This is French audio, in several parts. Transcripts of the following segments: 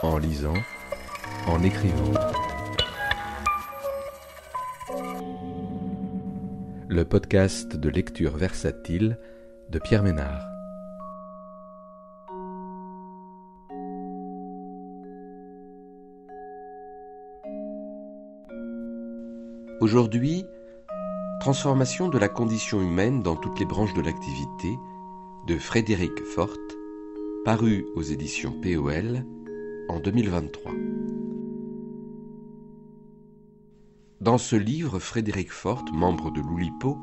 en lisant, en écrivant. Le podcast de lecture versatile de Pierre Ménard. Aujourd'hui, transformation de la condition humaine dans toutes les branches de l'activité de Frédéric Forte, paru aux éditions POL en 2023. Dans ce livre, Frédéric Forte, membre de l'Oulipo,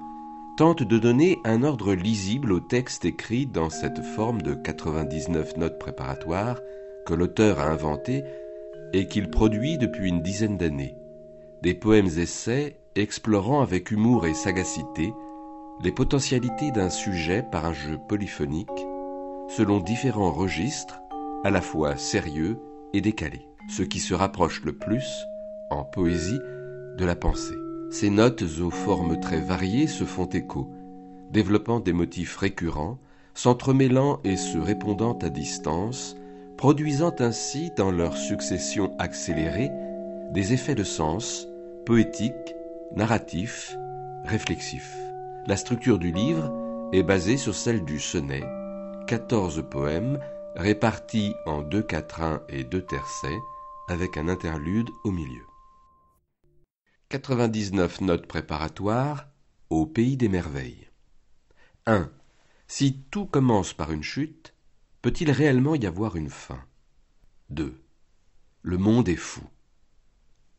tente de donner un ordre lisible au texte écrit dans cette forme de 99 notes préparatoires que l'auteur a inventé et qu'il produit depuis une dizaine d'années. Des poèmes-essais explorant avec humour et sagacité les potentialités d'un sujet par un jeu polyphonique, selon différents registres, à la fois sérieux et décalés, ce qui se rapproche le plus, en poésie, de la pensée. Ces notes aux formes très variées se font écho, développant des motifs récurrents, s'entremêlant et se répondant à distance, produisant ainsi, dans leur succession accélérée, des effets de sens, poétiques, narratifs, réflexifs. La structure du livre est basée sur celle du sonnet, 14 poèmes répartis en 2 quatrains et 2 tercets, avec un interlude au milieu. 99 notes préparatoires au pays des merveilles. 1. Si tout commence par une chute, peut-il réellement y avoir une fin? 2. Le monde est fou.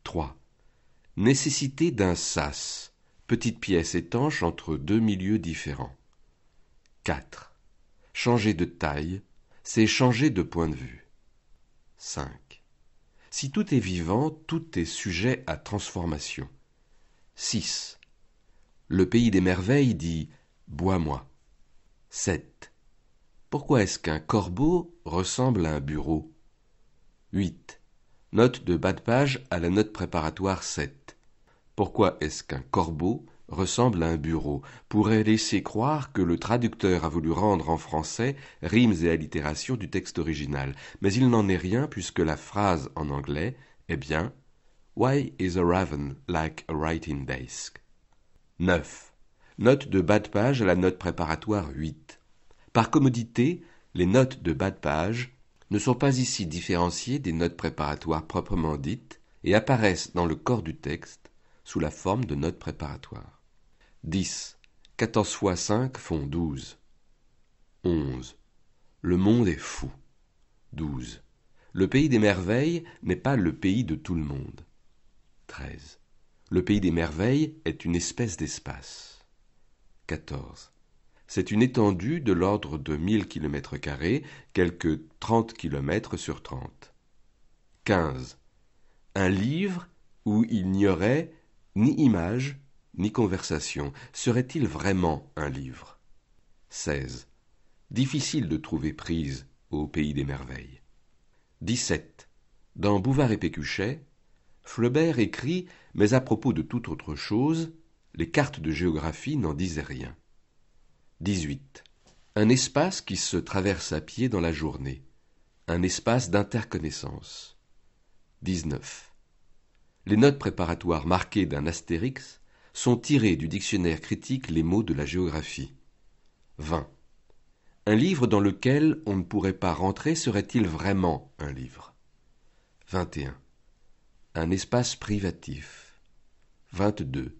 3. Nécessité d'un sas, petite pièce étanche entre deux milieux différents. 4. Changer de taille, c'est changer de point de vue. 5. Si tout est vivant, tout est sujet à transformation. 6. Le pays des merveilles dit « bois-moi ». 7. Pourquoi est-ce qu'un corbeau ressemble à un bureau? 8. Note de bas de page à la note préparatoire 7. Pourquoi est-ce qu'un corbeau ressemble à un bureau? Pourrait laisser croire que le traducteur a voulu rendre en français rimes et allitérations du texte original, mais il n'en est rien puisque la phrase en anglais est bien « Why is a raven like a writing desk ?» 9. Note de bas de page à la note préparatoire 8. Par commodité, les notes de bas de page ne sont pas ici différenciées des notes préparatoires proprement dites et apparaissent dans le corps du texte sous la forme de notes préparatoires. 10. 14 fois 5 font 12. 11. Le monde est fou. 12. Le pays des merveilles n'est pas le pays de tout le monde. 13. Le pays des merveilles est une espèce d'espace. 14. C'est une étendue de l'ordre de 1000 km², quelques 30 km sur 30. 15. Un livre où il n'y aurait ni image, ni conversation. Serait-il vraiment un livre? 16. Difficile de trouver prise au pays des merveilles. 17. Dans Bouvard et Pécuchet, Flaubert écrit, mais à propos de toute autre chose, les cartes de géographie n'en disaient rien. 18. Un espace qui se traverse à pied dans la journée. Un espace d'interconnaissance. 19. Les notes préparatoires marquées d'un astérix sont tirées du dictionnaire critique Les mots de la géographie. 20. Un livre dans lequel on ne pourrait pas rentrer serait-il vraiment un livre? 21. Un espace privatif. 22.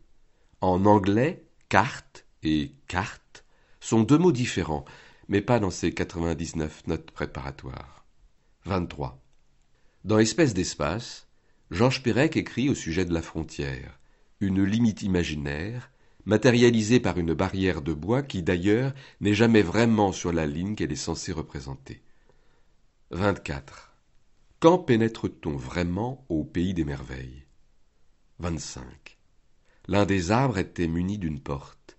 En anglais, carte et carte sont deux mots différents, mais pas dans ces 99 notes préparatoires. 23. Dans Espèce d'espace, Georges Perec écrit au sujet de la frontière, une limite imaginaire, matérialisée par une barrière de bois qui d'ailleurs n'est jamais vraiment sur la ligne qu'elle est censée représenter. 24. Quand pénètre-t-on vraiment au pays des merveilles? 25. L'un des arbres était muni d'une porte.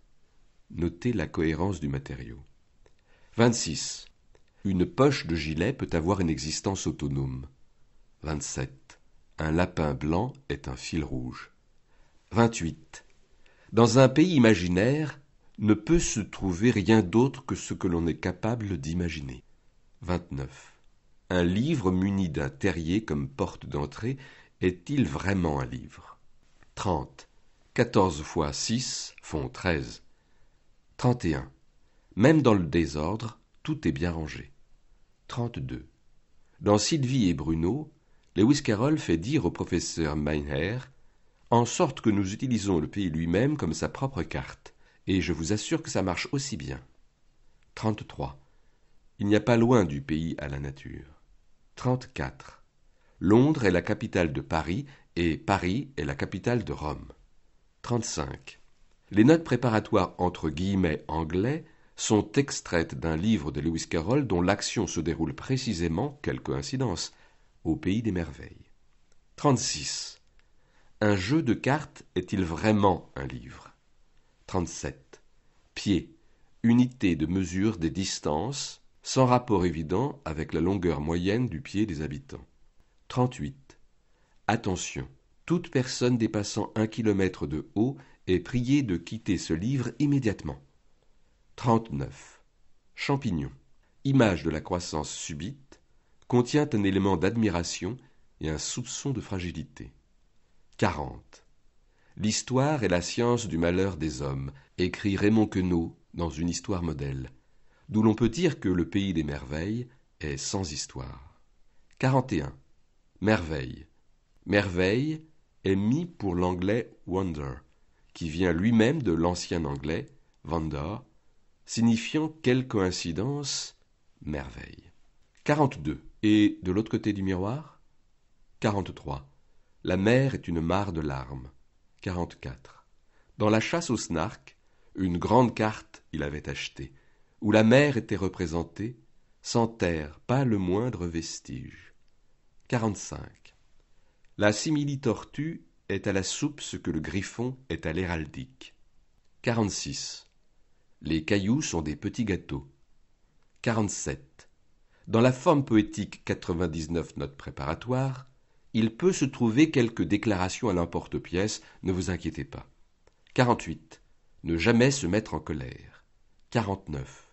Notez la cohérence du matériau. 26. Une poche de gilet peut avoir une existence autonome. 27. Un lapin blanc est un fil rouge. 28. Dans un pays imaginaire, ne peut se trouver rien d'autre que ce que l'on est capable d'imaginer. 29. Un livre muni d'un terrier comme porte d'entrée est-il vraiment un livre? 30. 14 fois 6 font 13. 31. Même dans le désordre, tout est bien rangé. 32. Dans Sylvie et Bruno, Lewis Carroll fait dire au professeur Meinher en sorte que nous utilisons le pays lui-même comme sa propre carte, et je vous assure que ça marche aussi bien. 33. Il n'y a pas loin du pays à la nature. 34. Londres est la capitale de Paris, et Paris est la capitale de Rome. 35. Les notes préparatoires entre guillemets anglais sont extraites d'un livre de Lewis Carroll dont l'action se déroule précisément, quelle coïncidence, au pays des merveilles. 36. Un jeu de cartes est-il vraiment un livre? 37. Pied, unité de mesure des distances, sans rapport évident avec la longueur moyenne du pied des habitants. 38. Attention, toute personne dépassant 1 kilomètre de haut est priée de quitter ce livre immédiatement. 39. Champignon, image de la croissance subite, contient un élément d'admiration et un soupçon de fragilité. 40. L'histoire est la science du malheur des hommes, écrit Raymond Queneau dans une histoire modèle, d'où l'on peut dire que le pays des merveilles est sans histoire. 41. Merveille. Merveille est mis pour l'anglais wonder, qui vient lui-même de l'ancien anglais wonder, signifiant quelle coïncidence, merveille. 42. Et de l'autre côté du miroir? 43. La mer est une mare de larmes. 44. Dans la chasse au snark, une grande carte il avait achetée, où la mer était représentée, sans terre, pas le moindre vestige. 45. La simili-tortue est à la soupe ce que le griffon est à l'héraldique. 46. Les cailloux sont des petits gâteaux. 47. Dans la forme poétique 99 notes préparatoires, il peut se trouver quelques déclarations à l'emporte-pièce, ne vous inquiétez pas. 48. Ne jamais se mettre en colère. 49.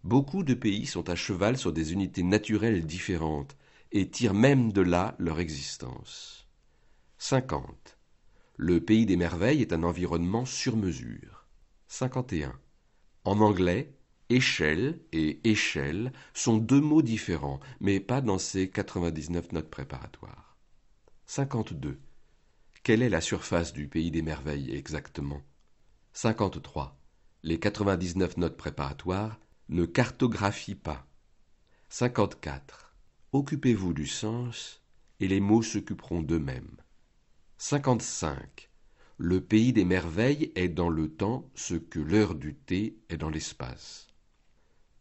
Beaucoup de pays sont à cheval sur des unités naturelles différentes et tirent même de là leur existence. 50. Le pays des merveilles est un environnement sur mesure. 51. En anglais, échelle et échelle sont deux mots différents, mais pas dans ces 99 notes préparatoires. 52. Quelle est la surface du pays des merveilles exactement? 53. Les 99 notes préparatoires ne cartographient pas. 54. Occupez-vous du sens et les mots s'occuperont d'eux-mêmes. 55. Le pays des merveilles est dans le temps ce que l'heure du thé est dans l'espace.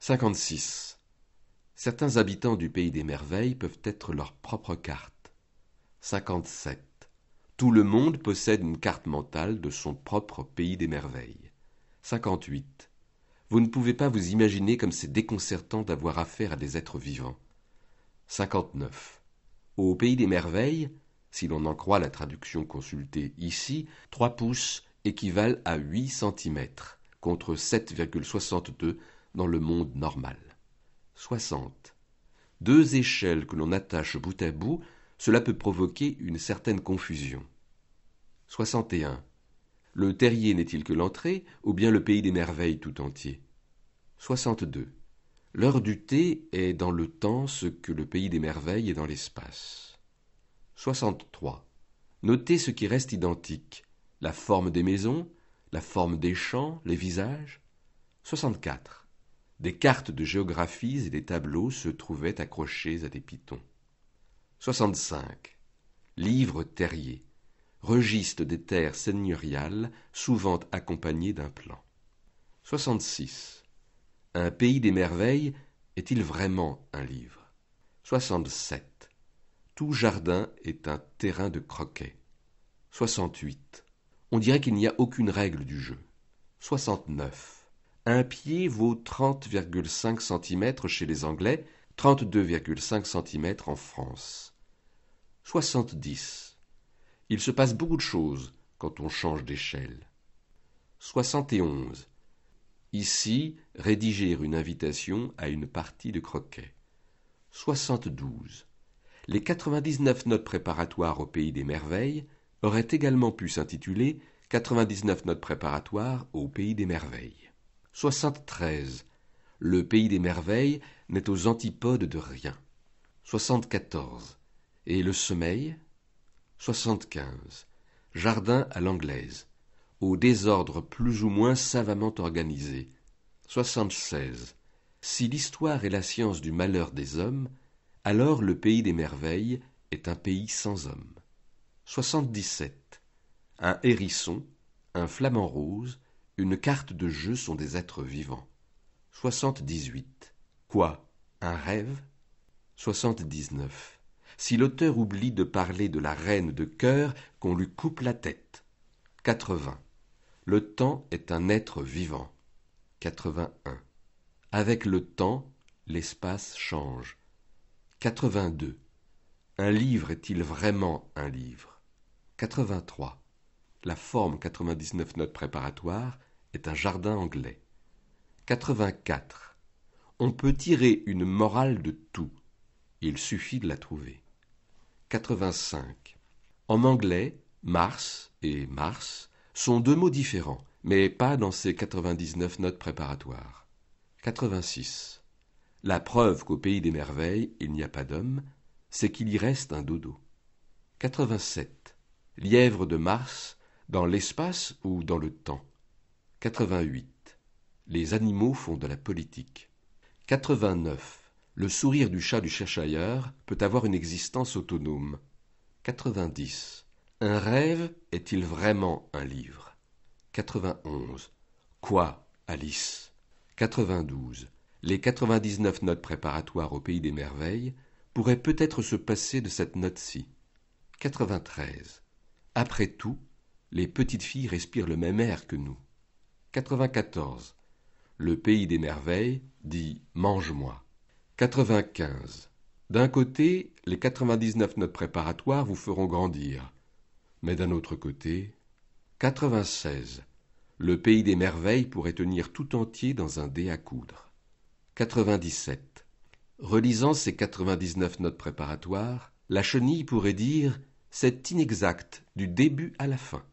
56. Certains habitants du pays des merveilles peuvent être leur propre carte. 57. Tout le monde possède une carte mentale de son propre pays des merveilles. 58. Vous ne pouvez pas vous imaginer comme c'est déconcertant d'avoir affaire à des êtres vivants. 59. Au pays des merveilles, si l'on en croit la traduction consultée ici, 3 pouces équivalent à 8 cm, contre 7,62 dans le monde normal. 60. Deux échelles que l'on attache bout à bout, cela peut provoquer une certaine confusion. 61. Le terrier n'est-il que l'entrée, ou bien le pays des merveilles tout entier? 62. L'heure du thé est dans le temps ce que le pays des merveilles est dans l'espace. 63. Notez ce qui reste identique, la forme des maisons, la forme des champs, les visages. 64. Des cartes de géographie et des tableaux se trouvaient accrochés à des pitons. 65. Livre terrier. Registre des terres seigneuriales, souvent accompagné d'un plan. 66. Un pays des merveilles est-il vraiment un livre? 67. Tout jardin est un terrain de croquet. 68. On dirait qu'il n'y a aucune règle du jeu. 69. Un pied vaut 30,5 cm chez les Anglais, 32,5 cm en France. 70. Il se passe beaucoup de choses quand on change d'échelle. 71. Ici, rédiger une invitation à une partie de croquet. 72. Les 99 notes préparatoires au pays des merveilles auraient également pu s'intituler 99 notes préparatoires au pays des merveilles. 73. Le pays des merveilles n'est aux antipodes de rien. 74. Et le sommeil? 75. Jardin à l'anglaise, au désordre plus ou moins savamment organisé. 76. Si l'histoire est la science du malheur des hommes, alors le pays des merveilles est un pays sans hommes. 77. Un hérisson, un flamant rose, une carte de jeu sont des êtres vivants. 78. Quoi? Un rêve? 79. Si l'auteur oublie de parler de la reine de cœur, qu'on lui coupe la tête. 80. Le temps est un être vivant. 81. Avec le temps, l'espace change. 82. Un livre est-il vraiment un livre? 83. La forme 99 notes préparatoires est un jardin anglais. 84. On peut tirer une morale de tout. Il suffit de la trouver. 85. En anglais, Mars et Mars sont deux mots différents, mais pas dans ces 99 notes préparatoires. 86. La preuve qu'au pays des merveilles, il n'y a pas d'homme, c'est qu'il y reste un dodo. 87. Lièvre de Mars, dans l'espace ou dans le temps. 88. Les animaux font de la politique. 89. Le sourire du chat du Cheshire peut avoir une existence autonome. 90. Un rêve est-il vraiment un livre? 91. Quoi, Alice? 92. Les 99 notes préparatoires au pays des merveilles pourraient peut-être se passer de cette note-ci. 93. Après tout, les petites filles respirent le même air que nous. 94. Le pays des merveilles dit « mange-moi ». 95. D'un côté, les 99 notes préparatoires vous feront grandir. Mais d'un autre côté, 96. Le pays des merveilles pourrait tenir tout entier dans un dé à coudre. 97. Relisant ces 99 notes préparatoires, la chenille pourrait dire « c'est inexact du début à la fin ».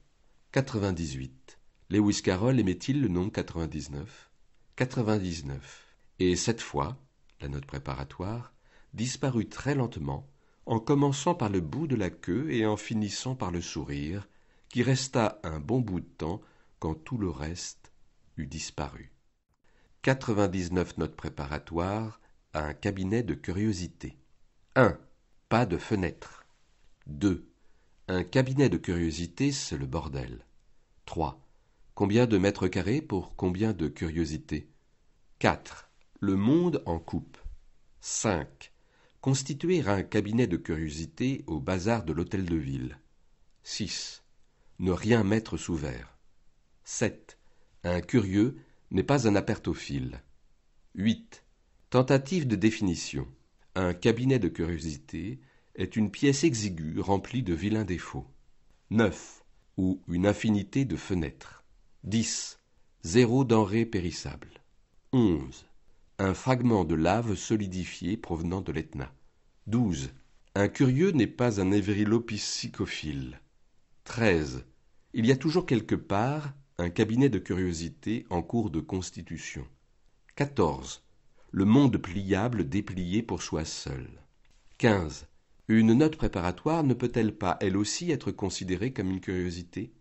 98. Lewis Carroll aimait-il le nombre 99? 99. Et cette fois, la note préparatoire, disparut très lentement, en commençant par le bout de la queue et en finissant par le sourire, qui resta un bon bout de temps quand tout le reste eut disparu. 99 notes préparatoires à un cabinet de curiosité. 1. Pas de fenêtre. 2. Un cabinet de curiosité, c'est le bordel. 3. Combien de mètres carrés pour combien de curiosités? 4. Le monde en coupe. 5. Constituer un cabinet de curiosité au bazar de l'hôtel de ville. 6. Ne rien mettre sous verre. 7. Un curieux n'est pas un apertophile. 8. Tentative de définition. Un cabinet de curiosité est une pièce exiguë remplie de vilains défauts. 9. Ou une infinité de fenêtres. 10. Zéro denrée périssable. 11. Un fragment de lave solidifié provenant de l'Etna. 12. Un curieux n'est pas un évrilopsychophile. 13. Il y a toujours quelque part un cabinet de curiosité en cours de constitution. 14. Le monde pliable déplié pour soi seul. 15. Une note préparatoire ne peut-elle pas, elle aussi, être considérée comme une curiosité?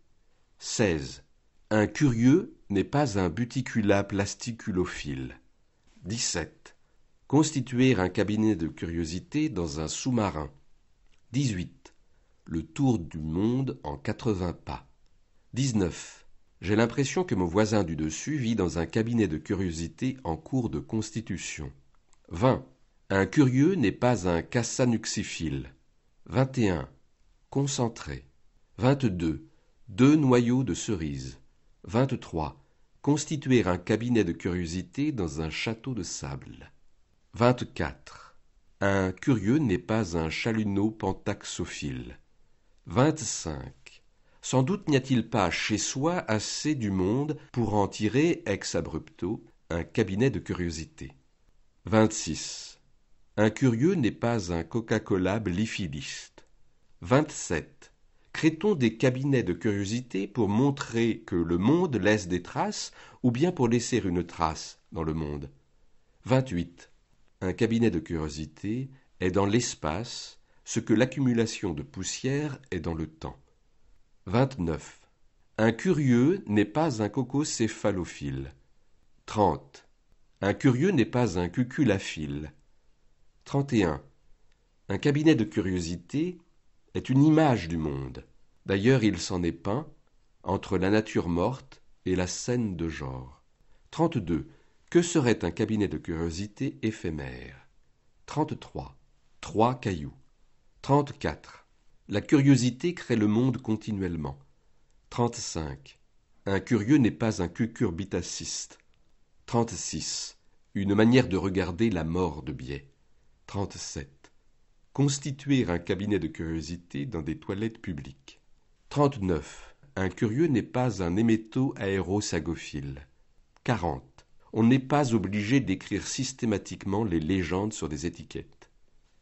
16. Un curieux n'est pas un buticula plasticulophile. 17. Constituer un cabinet de curiosité dans un sous-marin. 18. Le tour du monde en 80 pas. 19. J'ai l'impression que mon voisin du dessus vit dans un cabinet de curiosité en cours de constitution. 20. Un curieux n'est pas un cassanuxiphile. 21. Concentré. 22. 2 noyaux de cerises. 23. Constituer un cabinet de curiosité dans un château de sable. 24. Un curieux n'est pas un chalumeau pentaxophile. 25. Sans doute n'y a-t-il pas chez soi assez du monde pour en tirer ex abrupto un cabinet de curiosité. 26. Un curieux n'est pas un Coca-Cola blyphiliste. 27. Crée-t-on des cabinets de curiosité pour montrer que le monde laisse des traces ou bien pour laisser une trace dans le monde? 28. Un cabinet de curiosité est dans l'espace ce que l'accumulation de poussière est dans le temps. 29. Un curieux n'est pas un cococéphalophile. 30. Un curieux n'est pas un cuculaphile. 31. Un cabinet de curiosité est une image du monde. D'ailleurs, il s'en est peint entre la nature morte et la scène de genre. 32. Que serait un cabinet de curiosité éphémère? 33. Trois cailloux. 34. La curiosité crée le monde continuellement. 35. Un curieux n'est pas un cucurbitaciste. 36. Une manière de regarder la mort de biais. 37. Constituer un cabinet de curiosité dans des toilettes publiques. 39. Un curieux n'est pas un héméto-aérosagophile. 40. On n'est pas obligé d'écrire systématiquement les légendes sur des étiquettes.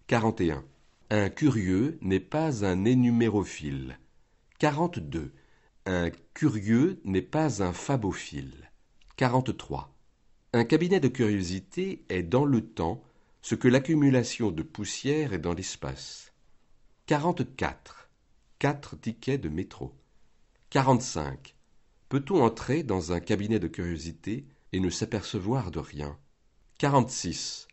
41. Un curieux n'est pas un énumérophile. 42. Un curieux n'est pas un fabophile. 43. Un cabinet de curiosité est dans le temps ce que l'accumulation de poussière est dans l'espace. 44. 4 tickets de métro. 45. Peut-on entrer dans un cabinet de curiosité et ne s'apercevoir de rien? 46.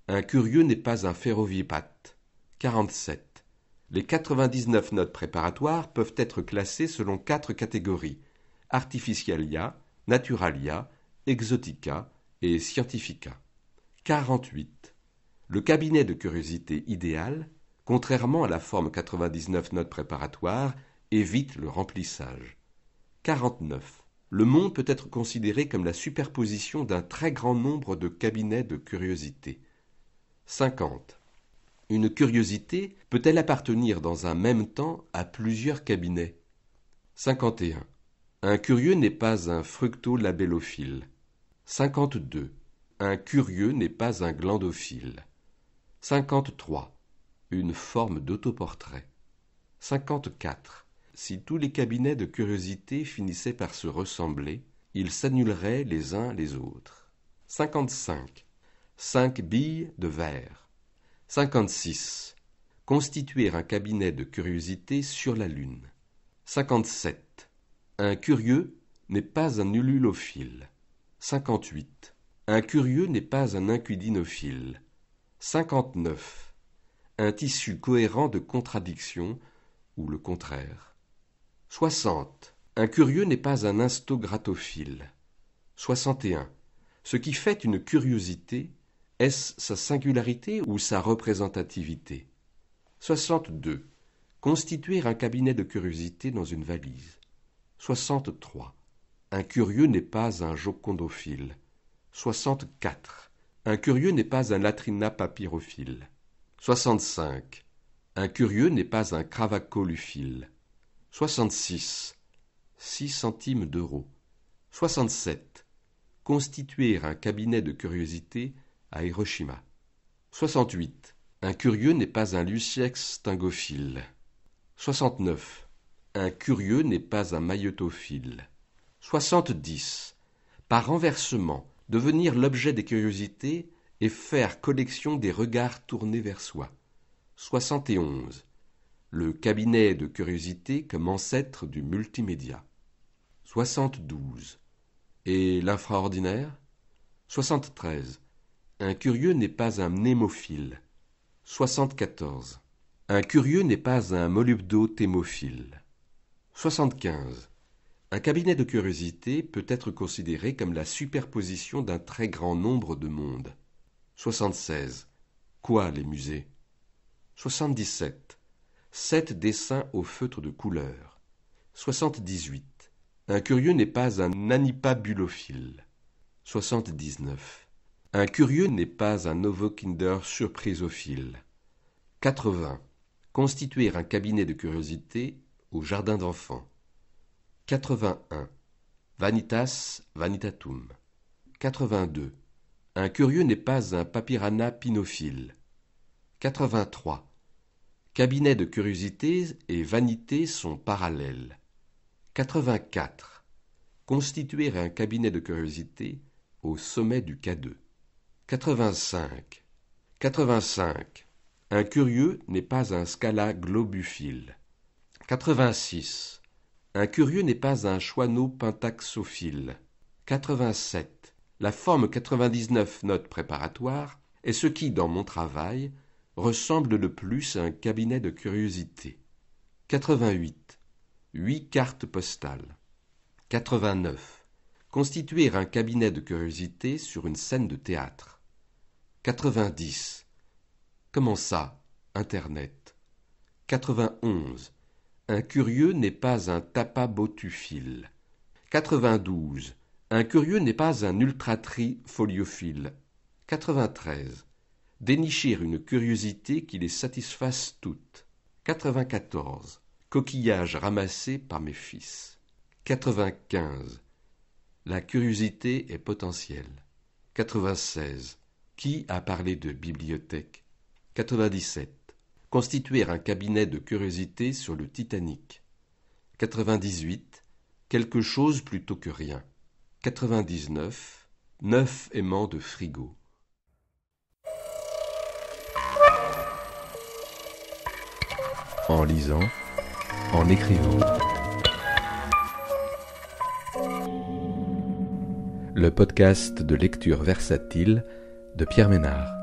Un curieux n'est pas un ferrovipate. 47. Les 99 notes préparatoires peuvent être classées selon 4 catégories: artificialia, naturalia, exotica et scientifica. 48. Le cabinet de curiosité idéal, contrairement à la forme 99 notes préparatoires, évite le remplissage. 49. Le monde peut être considéré comme la superposition d'un très grand nombre de cabinets de curiosité. 50. Une curiosité peut-elle appartenir dans un même temps à plusieurs cabinets? 51. Un curieux n'est pas un fructolabellophile. 52. Un curieux n'est pas un glandophile. 53. Une forme d'autoportrait. 54. Si tous les cabinets de curiosité finissaient par se ressembler, ils s'annuleraient les uns les autres. 55. 5 billes de verre. 56. Constituer un cabinet de curiosité sur la Lune. 57. Un curieux n'est pas un ululophile. 58. Un curieux n'est pas un incudinophile. 59. Un tissu cohérent de contradictions ou le contraire. 60. Un curieux n'est pas un instagratophile. 61. Ce qui fait une curiosité, est-ce sa singularité ou sa représentativité? 62. Constituer un cabinet de curiosité dans une valise. 63. Un curieux n'est pas un jocondophile. 64. Un curieux n'est pas un latrina papyrophile. 65. Un curieux n'est pas un cravacoluphile. 66. 6 centimes d'euros. 67. Constituer un cabinet de curiosité à Hiroshima. 68. Un curieux n'est pas un luciex stingophile. 69. Un curieux n'est pas un maillotophile. 70. Par renversement, devenir l'objet des curiosités et faire collection des regards tournés vers soi. 71. Le cabinet de curiosité comme ancêtre du multimédia. 72. Et l'infraordinaire? 73. Un curieux n'est pas un mnémophile. 74. Un curieux n'est pas un molybdothémophile. 75. Un cabinet de curiosité peut être considéré comme la superposition d'un très grand nombre de mondes. 76. Quoi les musées? 77. 7 dessins au feutre de couleur. 78. Un curieux n'est pas un anipabulophile. 79. Un curieux n'est pas un ovokinder surprisophile. 80. Constituer un cabinet de curiosité au jardin d'enfants. 81. Vanitas vanitatum. 82. Un curieux n'est pas un papyrana pinophile. 83. Cabinet de curiosité et vanité sont parallèles. 84. Constituer un cabinet de curiosité au sommet du K2. 85. 85. Un curieux n'est pas un scala globuphile. 86. Un curieux n'est pas un choineau pentaxophile. 87. La forme 99 note préparatoire est ce qui, dans mon travail, ressemble le plus à un cabinet de curiosité. 88. 8 cartes postales. 89. Constituer un cabinet de curiosité sur une scène de théâtre. 90. Comment ça, Internet? 91. Un curieux n'est pas un tapabotuphile. 92. Un curieux n'est pas un ultratri foliophile. 93. Dénicher une curiosité qui les satisfasse toutes. 94. Coquillages ramassés par mes fils. 95. La curiosité est potentielle. 96. Qui a parlé de bibliothèque? 97. Constituer un cabinet de curiosité sur le Titanic. 98. Quelque chose plutôt que rien. 99. 9 aimants de frigo. En lisant, en écrivant. Le podcast de lecture versatile de Pierre Ménard.